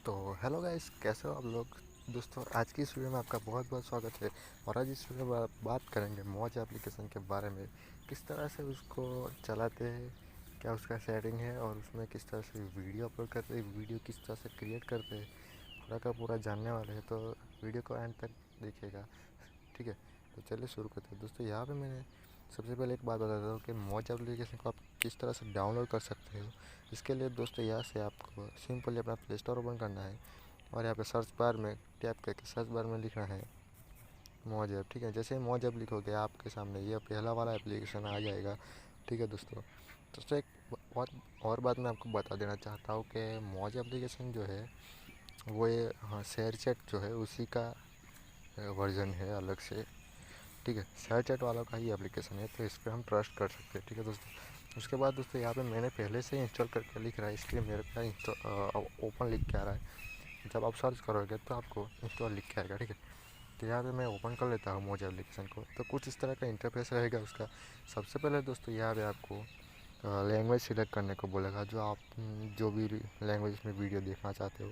तो hello guys, कैसे हो आप लोग। दोस्तों, आज की इस वीडियो में आपका बहुत बहुत स्वागत है। और आज इस वीडियो में बात करेंगे मौज एप्लीकेशन के बारे में। किस तरह से उसको चलाते हैं, क्या उसका सेटिंग है और उसमें किस तरह से वीडियो अपलोड करते हैं, वीडियो किस तरह से क्रिएट करते हैं, पूरा का पूरा जानने वाले हैं। तो वीडियो को एंड तक देखिएगा, ठीक है। तो चलिए शुरू करते हैं। दोस्तों, यहाँ पर मैंने सबसे पहले एक बात बता देता हूँ कि मौज एप्लीकेशन को आप किस तरह से डाउनलोड कर सकते हो। इसके लिए दोस्तों यहाँ से आपको सिंपली अपना प्ले स्टोर ओपन करना है और यहाँ पे सर्च बार में टैप करके सर्च बार में लिखना है मौज ऐप, ठीक है। जैसे ही मौज ऐप लिखोगे आपके सामने ये पहला वाला एप्लीकेशन आ जाएगा, ठीक है दोस्तों एक बहुत और बात मैं आपको बता देना चाहता हूँ कि मौज एप्लीकेशन जो है वो ये शेयर चैट जो है उसी का वर्जन है अलग से, ठीक है। शेयर चैट वालों का ही एप्लीकेशन है, तो इस पर हम ट्रस्ट कर सकते हैं, ठीक है दोस्तों। उसके बाद दोस्तों यहाँ पे मैंने पहले से इंस्टॉल करके लिख रहा है, इसलिए मेरे पास ओपन लिख के आ रहा है। जब आप सर्च करोगे तो आपको इंस्टॉल लिख के आएगा, ठीक है। तो यहाँ पे मैं ओपन कर लेता हूँ मौज एप्लीकेशन को। तो कुछ इस तरह का इंटरफेस रहेगा उसका। सबसे पहले दोस्तों यहाँ पे आपको लैंग्वेज सिलेक्ट करने को बोलेगा, जो भी लैंग्वेज में वीडियो देखना चाहते हो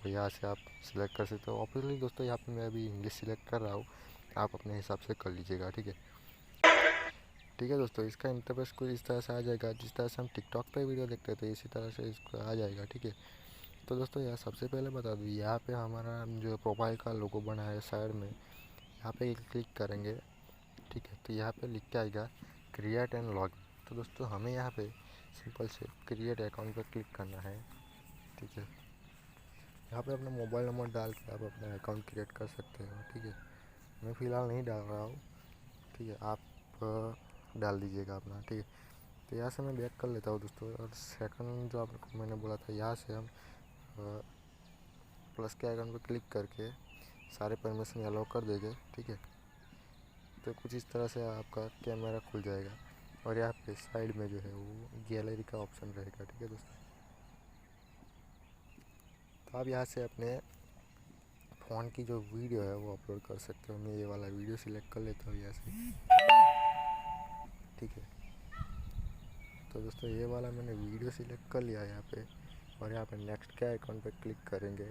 वो यहाँ से आप सिलेक्ट कर सकते हो। ऑब्वियसली दोस्तों यहाँ पे मैं अभी इंग्लिश सिलेक्ट कर रहा हूँ, आप अपने हिसाब से कर लीजिएगा, ठीक है। ठीक है दोस्तों, इसका इंटरफेस कुछ इस तरह से आ जाएगा। जिस तरह से हम टिकटॉक पे वीडियो देखते हैं तो इसी तरह से इसको आ जाएगा, ठीक है। तो दोस्तों यार सबसे पहले बता दूँ, यहाँ पे हमारा जो प्रोफाइल का लोगो बना है साइड में, यहाँ पे क्लिक करेंगे, ठीक है। तो यहाँ पे लिख के आएगा क्रिएट एंड लॉग। तो दोस्तों हमें यहाँ पे सिंपल से क्रिएट अकाउंट पर क्लिक करना है, ठीक है। यहाँ पे अपना मोबाइल नंबर डाल के आप अपना अकाउंट क्रिएट कर सकते हो, ठीक है। मैं फ़िलहाल नहीं डाल रहा हूँ, ठीक है। आप डाल दीजिएगा अपना, ठीक है। तो यहाँ से मैं बैक कर लेता हूँ दोस्तों। और सेकंड जो आपको मैंने बोला था, यहाँ से हम प्लस के आइकन पर क्लिक करके सारे परमिशन अलाउ कर देंगे, ठीक है। तो कुछ इस तरह से आपका कैमरा खुल जाएगा और यहाँ पे साइड में जो है वो गैलरी का ऑप्शन रहेगा, ठीक है दोस्तों। तो आप यहाँ से अपने फ़ोन की जो वीडियो है वो अपलोड कर सकते हो। मैं ये वाला वीडियो सिलेक्ट कर लेता हूँ यहाँ से, ठीक है। तो दोस्तों ये वाला मैंने वीडियो सिलेक्ट कर लिया यहाँ पे, और यहाँ पे नेक्स्ट के आइकॉन पे क्लिक करेंगे।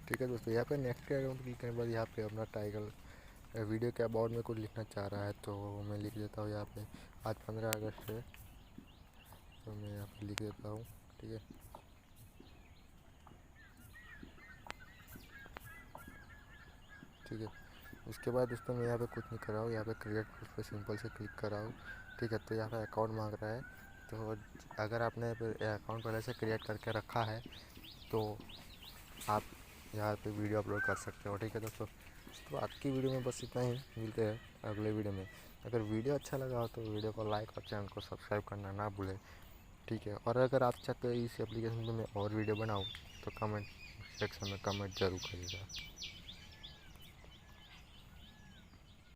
ठीक है दोस्तों, यहाँ पे नेक्स्ट के आइकॉन पे क्लिक करने के बाद यहाँ पे अपना टाइटल वीडियो के अबाउट में कुछ लिखना चाह रहा है, तो मैं लिख देता हूँ यहाँ पे आज 15 अगस्त है, तो मैं यहाँ पे लिख देता हूँ, ठीक है। ठीक है, उसके बाद दोस्तों मैं यहाँ पे कुछ नहीं कर रहा हूँ, यहाँ पे क्रिएट उस पर सिंपल से क्लिक कर रहा हूँ, ठीक है। तो यहाँ पे अकाउंट मांग रहा है, तो अगर आपने अकाउंट पहले से क्रिएट करके रखा है तो आप यहाँ पे वीडियो अपलोड कर सकते हो, ठीक है दोस्तों। तो आज की वीडियो में बस इतना ही, मिलते हैं अगले वीडियो में। अगर वीडियो अच्छा लगा हो तो वीडियो को लाइक और चैनल को सब्सक्राइब करना ना भूलें, ठीक है। और अगर आप चाहते हो इस एप्लीकेशन में मैं और वीडियो बनाऊँ तो कमेंट सेक्शन में कमेंट ज़रूर करिएगा।